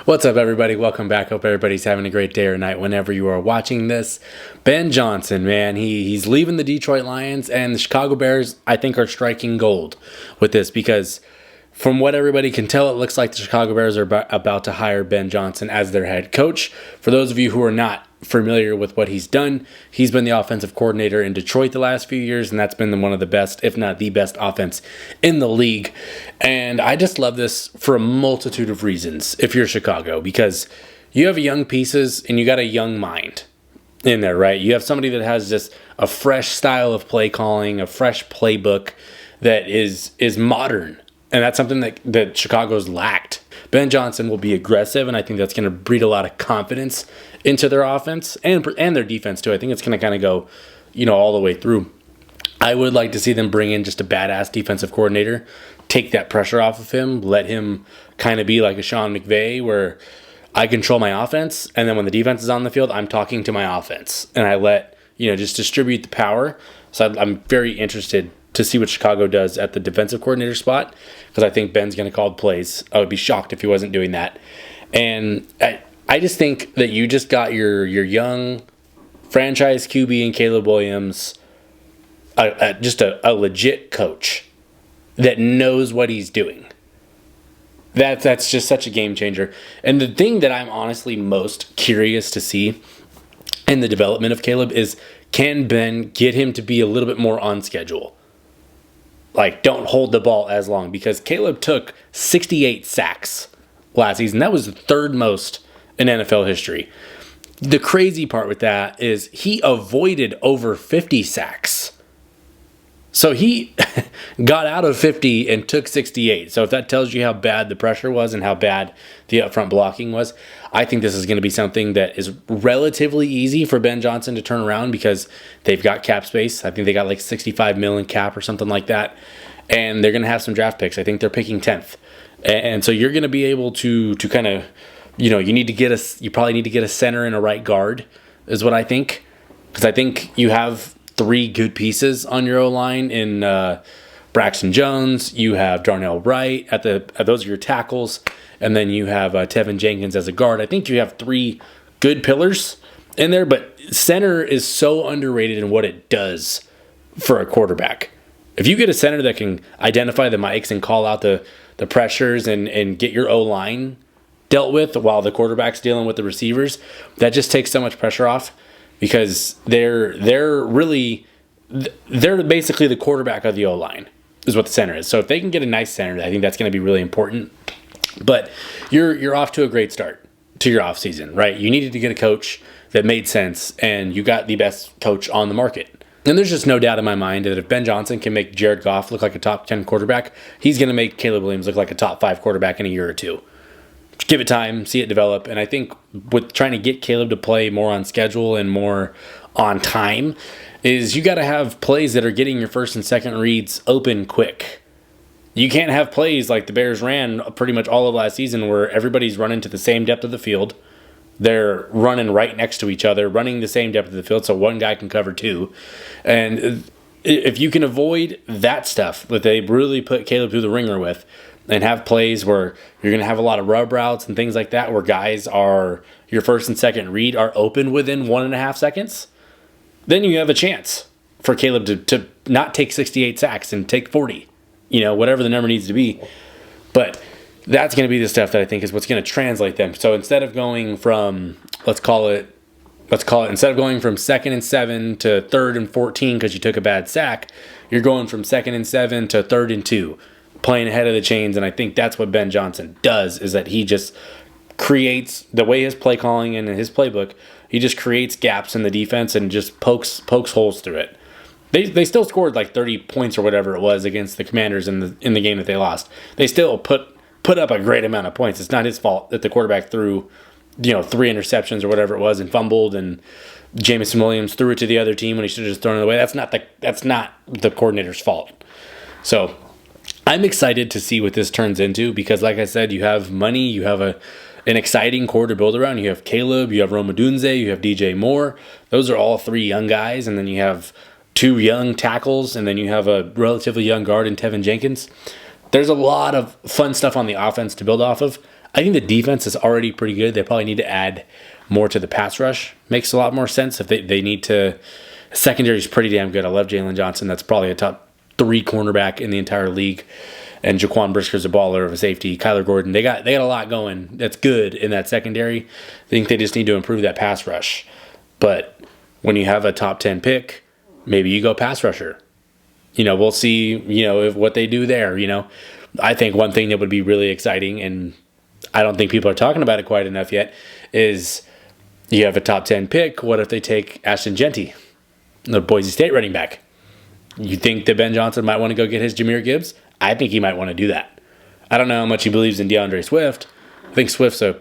What's up, everybody? Welcome back. Hope everybody's having a great day or night whenever you are watching this. Ben Johnson, man, he's leaving the Detroit Lions, and the Chicago Bears, I think, are striking gold with this because from what everybody can tell, it looks like the Chicago Bears are about to hire Ben Johnson as their head coach. For those of you who are not familiar with what he's done, he's been the offensive coordinator in Detroit the last few years, and that's been one of the best, if not the best, offense in the league. And I just love this for a multitude of reasons if you're Chicago, because you have young pieces and you got a young mind in there, right? You have somebody that has just a fresh style of play calling, a fresh playbook that is modern. And that's something that Chicago's lacked. Ben Johnson will be aggressive, and I think that's going to breed a lot of confidence into their offense and their defense too. I think it's going to kind of go, all the way through. I would like to see them bring in just a badass defensive coordinator, take that pressure off of him, let him kind of be like a Sean McVay where I control my offense, and then when the defense is on the field, I'm talking to my offense, and I let, just distribute the power. So I'm very interested to see what Chicago does at the defensive coordinator spot, because I think Ben's going to call plays. I would be shocked if he wasn't doing that. And I just think that you just got your young franchise QB in Caleb Williams, just a legit coach that knows what he's doing. That's just such a game changer. And the thing that I'm honestly most curious to see in the development of Caleb is, can Ben get him to be a little bit more on schedule? Like, don't hold the ball as long, because Caleb took 68 sacks last season. That was the third most in NFL history. The crazy part with that is he avoided over 50 sacks. So he got out of 50 and took 68. So if that tells you how bad the pressure was and how bad the upfront blocking was, I think this is going to be something that is relatively easy for Ben Johnson to turn around, because they've got cap space. I think they got like $65 million cap or something like that. And they're going to have some draft picks. I think they're picking 10th. And so you're going to be able to kind of, you probably need to get a center and a right guard is what I think. Because I think you have three good pieces on your O-line in Braxton Jones. You have Darnell Wright those are your tackles, and then you have Tevin Jenkins as a guard. I think you have three good pillars in there, but center is so underrated in what it does for a quarterback. If you get a center that can identify the mics and call out the pressures and get your O-line dealt with while the quarterback's dealing with the receivers, that just takes so much pressure off. Because they're basically the quarterback of the O-line is what the center is. So if they can get a nice center, I think that's going to be really important. But you're off to a great start to your offseason, right? You needed to get a coach that made sense, and you got the best coach on the market. And there's just no doubt in my mind that if Ben Johnson can make Jared Goff look like a top 10 quarterback, he's going to make Caleb Williams look like a top 5 quarterback in a year or two. Give it time, see it develop. And I think with trying to get Caleb to play more on schedule and more on time is you got to have plays that are getting your first and second reads open quick. You can't have plays like the Bears ran pretty much all of last season where everybody's running to the same depth of the field. They're running right next to each other, running the same depth of the field, so one guy can cover two. And if you can avoid that stuff that they really put Caleb through the ringer with, and have plays where you're going to have a lot of rub routes and things like that, where guys are, your first and second read are open within 1.5 seconds, then you have a chance for Caleb to not take 68 sacks and take 40, whatever the number needs to be. But that's going to be the stuff that I think is what's going to translate them. So instead of going from, instead of going from 2nd and 7 to 3rd and 14 because you took a bad sack, you're going from 2nd and 7 to 3rd and 2. Playing ahead of the chains, and I think that's what Ben Johnson does, is that he just creates, the way his play calling and his playbook, he just creates gaps in the defense and just pokes holes through it. They still scored like 30 points or whatever it was against the Commanders in the game that they lost. They still put up a great amount of points. It's not his fault that the quarterback threw 3 interceptions or whatever it was and fumbled, and Jameson Williams threw it to the other team when he should have just thrown it away. That's not the coordinator's fault. So I'm excited to see what this turns into, because like I said, you have money, you have an exciting core to build around. You have Caleb, you have Rome Odunze, you have DJ Moore. Those are all 3 young guys, and then you have 2 young tackles, and then you have a relatively young guard in Tevin Jenkins. There's a lot of fun stuff on the offense to build off of. I think the defense is already pretty good. They probably need to add more to the pass rush. Makes a lot more sense if they need to. Secondary is pretty damn good. I love Jalen Johnson. That's probably a top 3 cornerback in the entire league. And Jaquan Brisker's a baller of a safety. Kyler Gordon. They got a lot going that's good in that secondary. I think they just need to improve that pass rush. But when you have a top 10 pick, maybe you go pass rusher. We'll see, if what they do there, I think one thing that would be really exciting, and I don't think people are talking about it quite enough yet, is you have a top 10 pick. What if they take Ashton Jeanty, the Boise State running back? You think that Ben Johnson might want to go get his Jahmyr Gibbs? I think he might want to do that. I don't know how much he believes in DeAndre Swift. I think Swift's a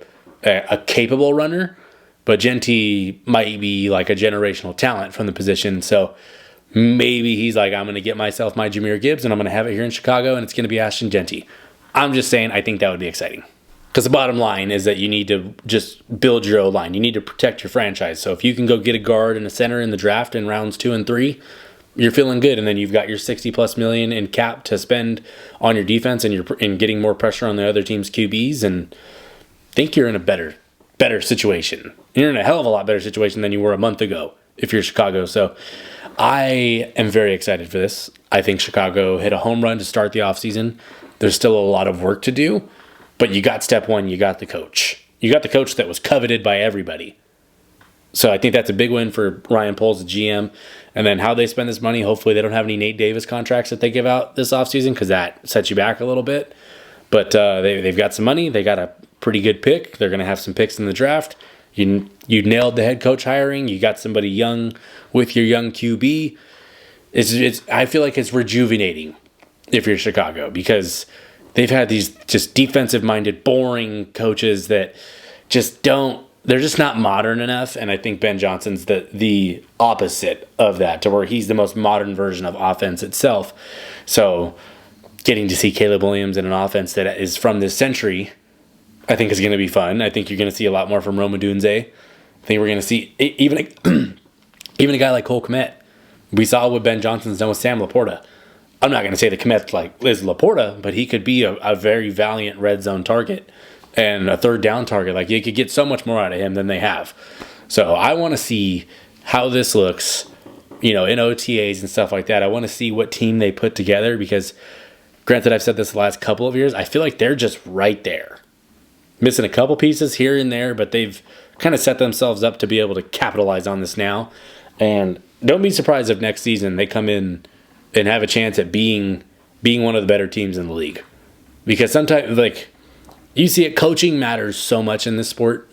capable runner, but Jeanty might be like a generational talent from the position. So maybe he's like, I'm going to get myself my Jahmyr Gibbs, and I'm going to have it here in Chicago, and it's going to be Ashton Jeanty. I'm just saying I think that would be exciting. Because the bottom line is that you need to just build your O-line. You need to protect your franchise. So if you can go get a guard and a center in the draft in rounds 2 and 3, you're feeling good. And then you've got your $60+ million in cap to spend on your defense, and you're getting more pressure on the other team's QBs. And I think you're in a better situation. You're in a hell of a lot better situation than you were a month ago if you're Chicago. So I am very excited for this. I think Chicago hit a home run to start the offseason. There's still a lot of work to do. But you got step one, you got the coach. You got the coach that was coveted by everybody. So I think that's a big win for Ryan Poles, the GM. And then how they spend this money, hopefully they don't have any Nate Davis contracts that they give out this offseason, because that sets you back a little bit. But they've got some money. They got a pretty good pick. They're going to have some picks in the draft. You nailed the head coach hiring. You got somebody young with your young QB. I feel like it's rejuvenating if you're Chicago, because they've had these just defensive-minded, boring coaches that they're just not modern enough. And I think Ben Johnson's the opposite of that, to where he's the most modern version of offense itself. So getting to see Caleb Williams in an offense that is from this century, I think is going to be fun. I think you're going to see a lot more from Rome Odunze. I think we're going to see even a guy like Cole Kmet. We saw what Ben Johnson's done with Sam Laporta. I'm not going to say the Kmet's like Liz Laporta, but he could be a very valiant red zone target and a third down target. Like, you could get so much more out of him than they have. So I want to see how this looks, in OTAs and stuff like that. I want to see what team they put together, because granted, I've said this the last couple of years, I feel like they're just right there. Missing a couple pieces here and there, but they've kind of set themselves up to be able to capitalize on this now. And don't be surprised if next season they come in and have a chance at being one of the better teams in the league. Because sometimes, you see it, coaching matters so much in this sport.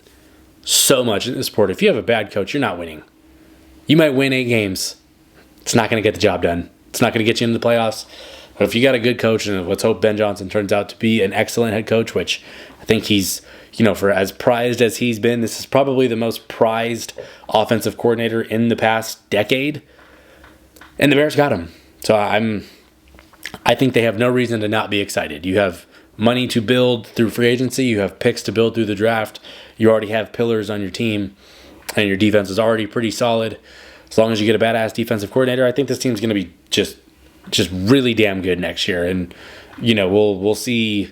So much in this sport. If you have a bad coach, you're not winning. You might win 8 games. It's not going to get the job done. It's not going to get you into the playoffs. But if you got a good coach, and let's hope Ben Johnson turns out to be an excellent head coach, which I think he's, for as prized as he's been, this is probably the most prized offensive coordinator in the past decade. And the Bears got him. So I think they have no reason to not be excited. You have money to build through free agency. You have picks to build through the draft. You already have pillars on your team, and your defense is already pretty solid. As long as you get a badass defensive coordinator, I think this team's going to be just really damn good next year. And we'll see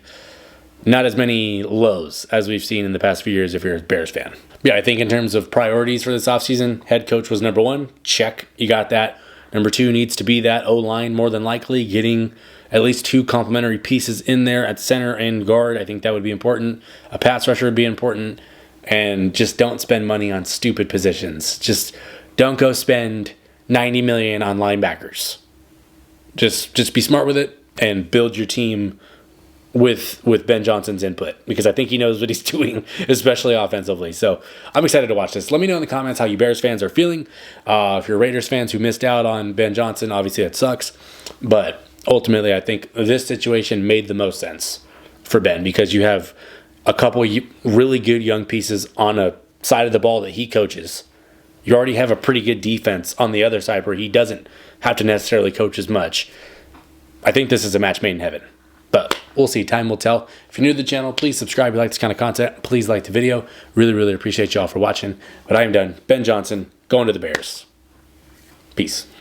not as many lows as we've seen in the past few years if you're a Bears fan. Yeah, I think in terms of priorities for this offseason, head coach was number 1. Check, you got that. Number 2 needs to be that O-line, more than likely, getting at least 2 complementary pieces in there at center and guard. I think that would be important. A pass rusher would be important. And just don't spend money on stupid positions. Just don't go spend $90 million on linebackers. Just be smart with it and build your team with Ben Johnson's input, because I think he knows what he's doing, especially offensively. So I'm excited to watch this. Let me know in the comments how you Bears fans are feeling. If you're Raiders fans who missed out on Ben Johnson, obviously that sucks. But ultimately, I think this situation made the most sense for Ben, because you have a couple really good young pieces on a side of the ball that he coaches. You already have a pretty good defense on the other side where he doesn't have to necessarily coach as much. I think this is a match made in heaven. But we'll see. Time will tell. If you're new to the channel, please subscribe if you like this kind of content. Please like the video. Really, really appreciate y'all for watching. But I am done. Ben Johnson, going to the Bears. Peace.